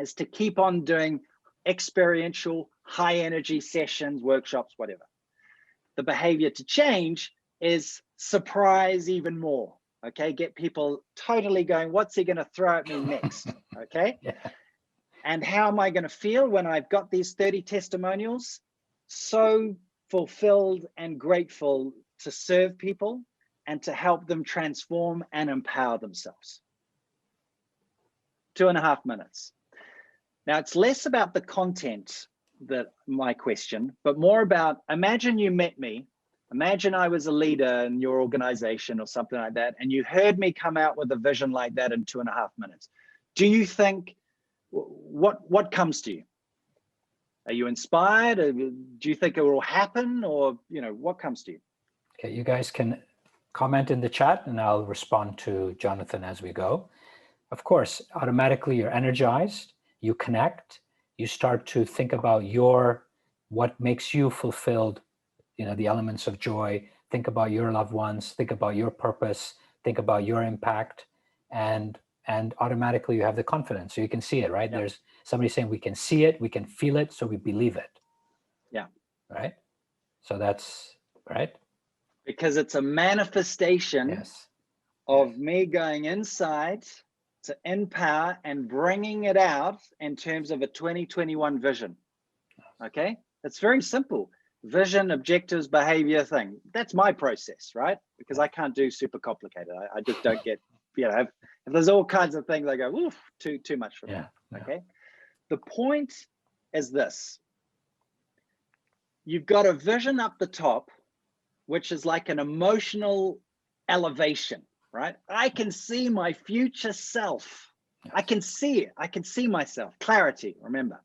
is to keep on doing experiential, high energy sessions, workshops, whatever. The behavior to change is surprise even more. Okay, get people totally going, what's he going to throw at me next? Okay. Yeah. And how am I going to feel when I've got these 30 testimonials? So fulfilled and grateful to serve people and to help them transform and empower themselves. 2.5 minutes. Now, it's less about the content, my question, but more about, imagine you met me. Imagine I was a leader in your organization or something like that, and you heard me come out with a vision like that in 2.5 minutes. Do you think, what comes to you? Are you inspired? Do you think it will happen, or what comes to you? Okay, you guys can comment in the chat and I'll respond to Jonathan as we go. Of course, automatically you're energized, you connect, you start to think about what makes you fulfilled, the elements of joy, think about your loved ones, think about your purpose, think about your impact. and automatically you have the confidence. So you can see it, right? Yeah. There's somebody saying we can see it, we can feel it, so we believe it. Yeah. Right. So that's right. Because it's a manifestation Yes. of me going inside to empower and bringing it out in terms of a 2021 vision. Okay. It's very simple. Vision, objectives, behavior thing. That's my process, right? Because I can't do super complicated. I just don't get, if there's all kinds of things, I go, oof, too much for me. Okay. The point is this. You've got a vision up the top, which is like an emotional elevation, right? I can see my future self. Yes. I can see it. I can see myself. Clarity, remember.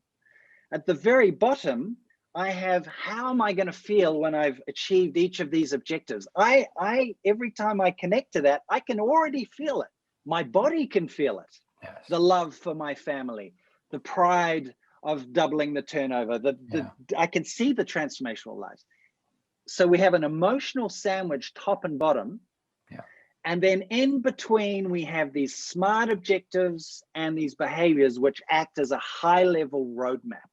At the very bottom, I have how am I going to feel when I've achieved each of these objectives? Every time I connect to that, I can already feel it. My body can feel it. Yes. The love for my family, the pride of doubling the turnover, I can see the transformational lives. So we have an emotional sandwich, top and bottom. Yeah. And then in between, we have these smart objectives and these behaviors, which act as a high level roadmap.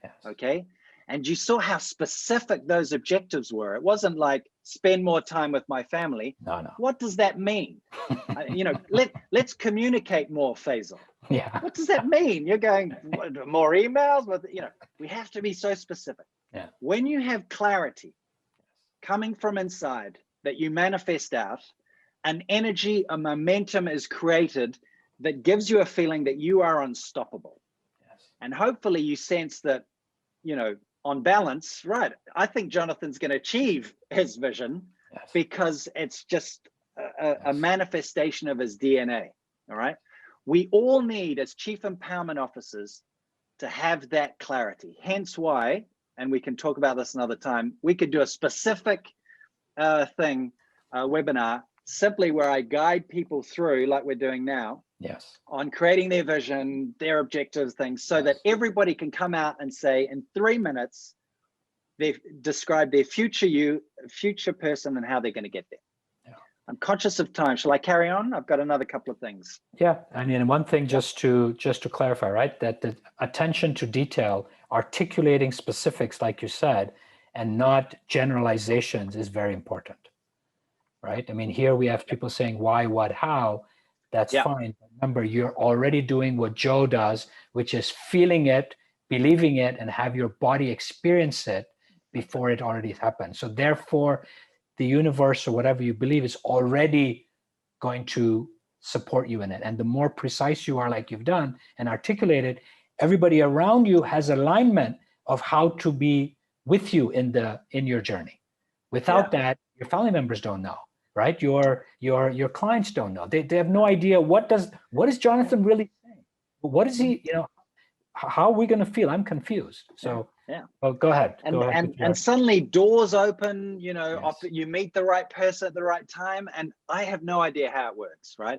Yes. Okay. And you saw how specific those objectives were. It wasn't like spend more time with my family. No. What does that mean? Let's communicate more, Feisal. Yeah. What does that mean? You're going more emails with, we have to be so specific. Yeah. When you have clarity coming from inside that you manifest out, an energy, a momentum is created that gives you a feeling that you are unstoppable. Yes. And hopefully you sense that, on balance, right? I think Jonathan's going to achieve his vision because it's just a manifestation of his DNA. All right. We all need, as chief empowerment officers, to have that clarity. Hence why, and we can talk about this another time, we could do a specific webinar, simply where I guide people through, like we're doing now, on creating their vision, their objectives, things, so that everybody can come out and say in 3 minutes, they've described their future person and how they're going to get there. Yeah. I'm conscious of time. Shall I carry on? I've got another couple of things. Yeah. I mean, one thing just to clarify, right? That the attention to detail, articulating specifics, like you said, and not generalizations is very important. Right. I mean, here we have people saying why, what, how. That's fine. Remember, you're already doing what Joe does, which is feeling it, believing it, and have your body experience it before it already happened. So therefore, the universe or whatever you believe is already going to support you in it. And the more precise you are, like you've done and articulated, everybody around you has alignment of how to be with you in your journey. Without that, your family members don't know. Right, your clients don't know. They have no idea what is Jonathan really saying? What is he? How are we going to feel? I'm confused. So well, go ahead. And suddenly doors open. You meet the right person at the right time, and I have no idea how it works. Right,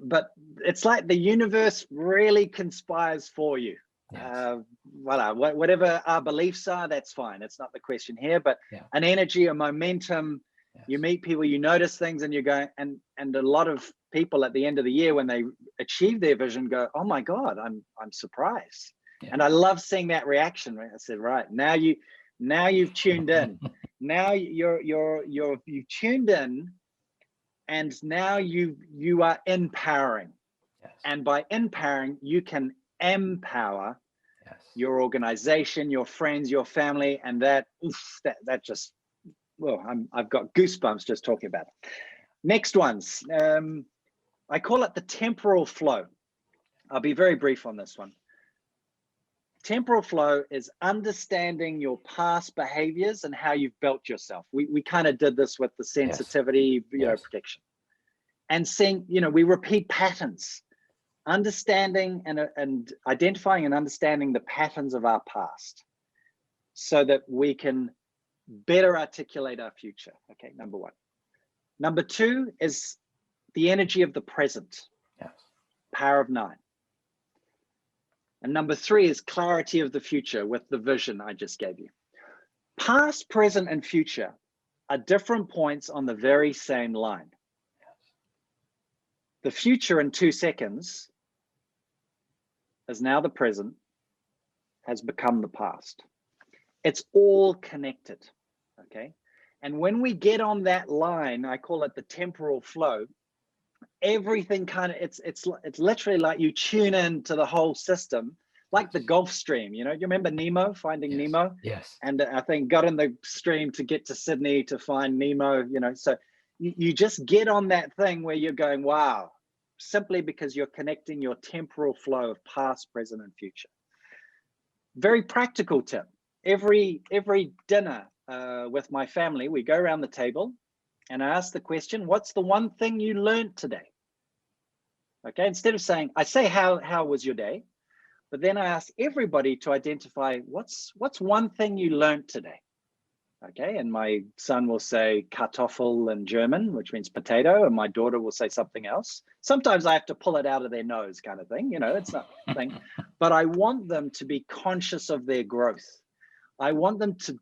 but it's like the universe really conspires for you. Yes. Whatever our beliefs are, that's fine. It's not the question here, but an energy, a momentum. You meet people, you notice things, and you're going, and a lot of people at the end of the year when they achieve their vision go, oh my God, I'm surprised. And I love seeing that reaction. Right? I said, right, now you've tuned in. Now you've tuned in, and now you are empowering. And by empowering, you can empower your organization, your friends, your family, and that just, well, I've got goosebumps just talking about it. Next ones, I call it the temporal flow. I'll be very brief on this one. Temporal flow is understanding your past behaviors and how you've built yourself. We kind of did this with the sensitivity, protection, and seeing, we repeat patterns. Understanding and identifying and understanding the patterns of our past so that we can better articulate our future. Okay, number one. Number two is the energy of the present. Power of 9. And number 3 is clarity of the future with the vision I just gave you. Past, present, and future are different points on the very same line. The future in 2 seconds is now the present, has become the past. It's all connected, okay? And when we get on that line, I call it the temporal flow, everything kind of, it's literally like you tune in to the whole system, like the Gulf Stream, you know, you remember Nemo, Finding Yes. Nemo? Yes. And I think got in the stream to get to Sydney to find Nemo, you know, so you just get on that thing where you're going, wow, simply because you're connecting your temporal flow of past, present, and future. Very practical tip. Every dinner with my family, we go around the table and I ask the question, what's the one thing you learned today? Okay, instead of saying, I say, how was your day? But then I ask everybody to identify what's one thing you learned today. Okay, and my son will say Kartoffel in German, which means potato, and my daughter will say something else. Sometimes I have to pull it out of their nose kind of thing, you know, it's not a thing. But I want them to be conscious of their growth. I want them to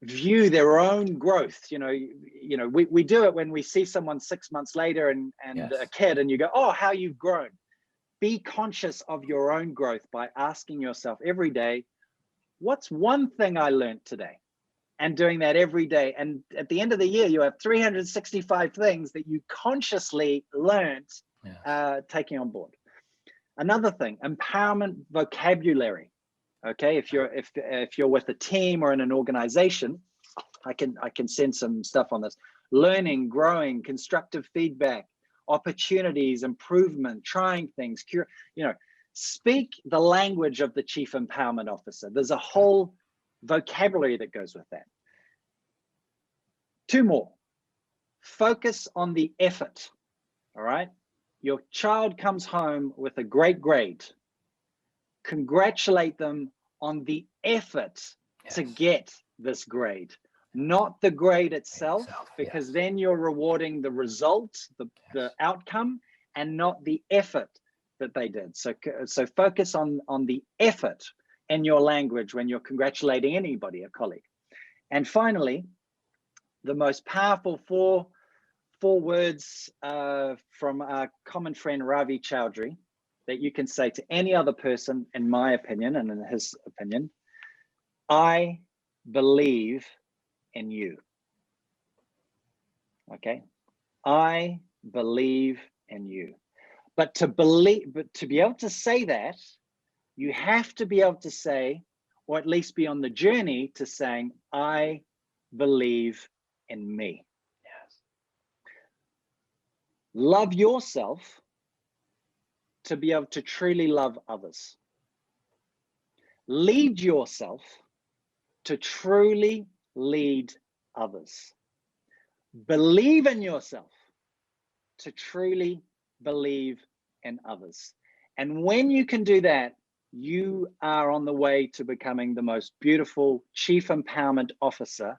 view their own growth. You know, we do it when we see someone 6 months later and Yes. a kid, and you go, oh, how you've grown. Be conscious of your own growth by asking yourself every day, what's one thing I learned today? And doing that every day. And at the end of the year, you have 365 things that you consciously learned, Yes. taking on board. Another thing, empowerment vocabulary. Okay, if you're with a team or in an organization, I can send some stuff on this. Learning, growing, constructive feedback, opportunities, improvement, trying things, you know, speak the language of the Chief Empowerment Officer. There's a whole vocabulary that goes with that. 2 more. Focus on the effort. All right. Your child comes home with a great grade. Congratulate them on the effort to get this grade, not the grade itself, because then you're rewarding the result, the outcome, and not the effort that they did. So focus on the effort in your language when you're congratulating anybody, a colleague. And finally, the most powerful four words from our common friend Ravi Chowdhury that you can say to any other person, in my opinion and in his opinion: I believe in you. Okay, I believe in you. But to be able to say that, you have to be able to say, or at least be on the journey to saying, I believe in me. Yes. Love yourself to be able to truly love others. Lead yourself to truly lead others. Believe in yourself to truly believe in others. And when you can do that, you are on the way to becoming the most beautiful Chief Empowerment Officer,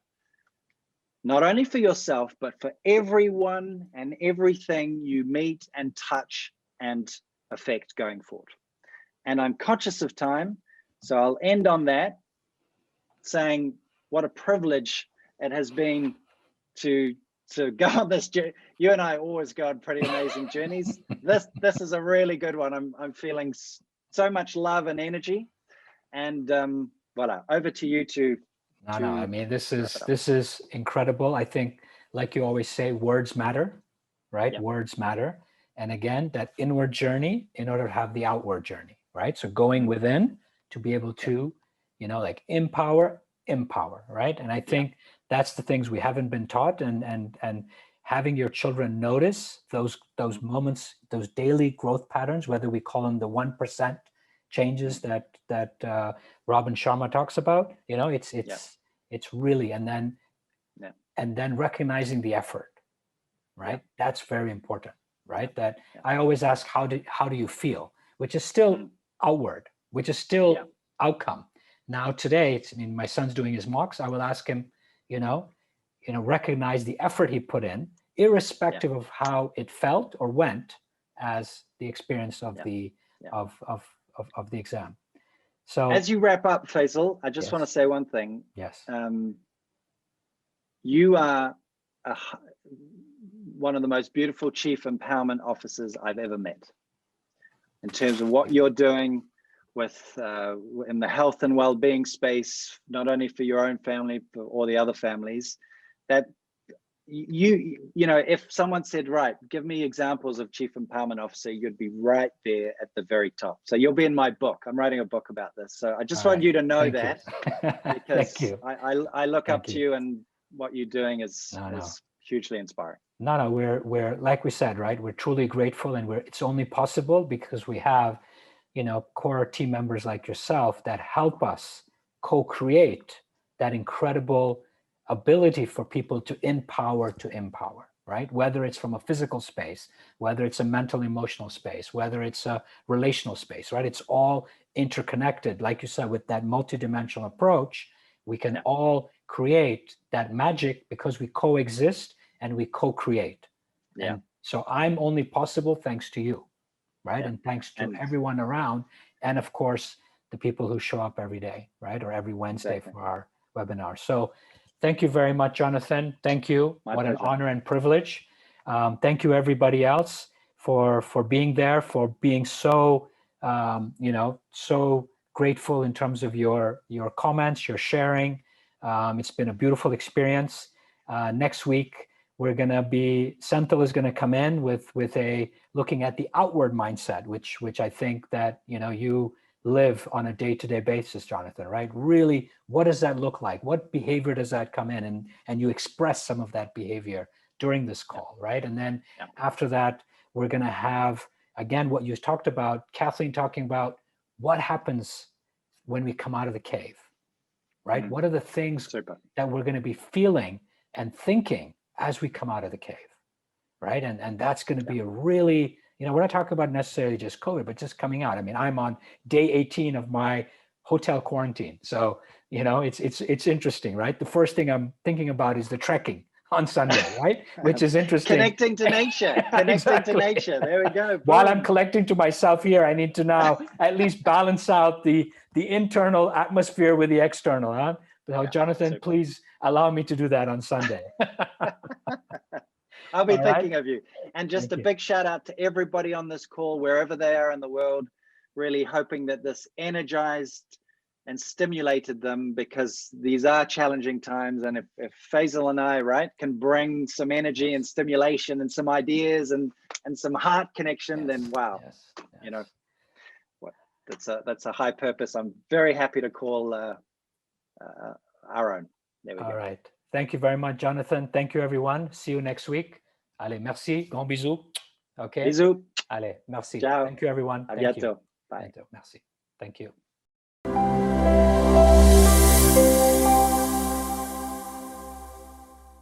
not only for yourself, but for everyone and everything you meet and touch and affect going forward. And I'm conscious of time, so I'll end on that, saying what a privilege it has been to go on this journey. You and I always go on pretty amazing journeys. This is a really good one. I'm feeling so much love and energy, and voila, over to you to. No, I mean, this is incredible. I think, like you always say, words matter, right? Yep. Words matter. And again, that inward journey in order to have the outward journey, right? So going within to be able to, you know, like empower, right? And I think that's the things we haven't been taught, and having your children notice those moments, those daily growth patterns, whether we call them the 1% changes that Robin Sharma talks about, you know, it's really, and then recognizing the effort, right? That's very important, right? That I always ask, how do you feel, which is still outward, which is still outcome. Now today, I mean, my son's doing his mocks. I will ask him, you know, recognize the effort he put in, irrespective of how it felt or went as the experience of the of the exam. So as you wrap up, Feisal, I just want to say one thing. Yes. You are one of the most beautiful chief empowerment officers I've ever met. In terms of what you're doing with in the health and well-being space, not only for your own family, but all the other families, that you know, if someone said, right, give me examples of chief empowerment officer, you'd be right there at the very top. So you'll be in my book. I'm writing a book about this. So I just want you to know that, because I look up to you, and what you're doing is hugely inspiring. No, we're like we said, right? We're truly grateful, and it's only possible because we have, you know, core team members like yourself that help us co-create that incredible ability for people to empower, right? Whether it's from a physical space, whether it's a mental, emotional space, whether it's a relational space, right? It's all interconnected. Like you said, with that multidimensional approach, we can all create that magic because we coexist and we co-create. And so I'm only possible thanks to you, right? And thanks to everyone around. And of course, the people who show up every day, right? Or every Wednesday for our webinar. So thank you very much, Jonathan. Thank you. My what pleasure. An honor and privilege. Thank you, everybody else, for being there, for being so, you know, so grateful in terms of your comments, your sharing. It's been a beautiful experience. Next week, we're going to be, Senthil is going to come in with a looking at the outward mindset, which I think that, you know, you live on a day-to-day basis, Jonathan, right? Really, what does that look like? What behavior does that come in? And you express some of that behavior during this call, right? And then after that, we're going to have, again, what you talked about, Kathleen talking about what happens when we come out of the cave, right? What are the things that we're going to be feeling and thinking as we come out of the cave, right? And that's going to be a really, you know, we're not talking about necessarily just COVID, but just coming out. I mean, I'm on day 18 of my hotel quarantine. So, you know, it's interesting, right? The first thing I'm thinking about is the trekking on Sunday, right? Which is interesting. Connecting to nature, to nature. There we go. Boom. While I'm collecting to myself here, I need to now at least balance out the internal atmosphere with the external, huh? So Jonathan, please allow me to do that on Sunday. I'll be thinking of you. And just a big shout out to everybody on this call, wherever they are in the world, really hoping that this energized and stimulated them, because these are challenging times. And if Feisal and I, right, can bring some energy and stimulation and some ideas and some heart connection, then wow, you know, that's a high purpose. I'm very happy to call our own. There we go. All right. Thank you very much, Jonathan. Thank you, everyone. See you next week. Allez, merci. Grand bisous. Okay. Bisous. Allez, merci. Ciao. Thank you, everyone. À Thank bientôt. You. Bye. Merci. Thank you.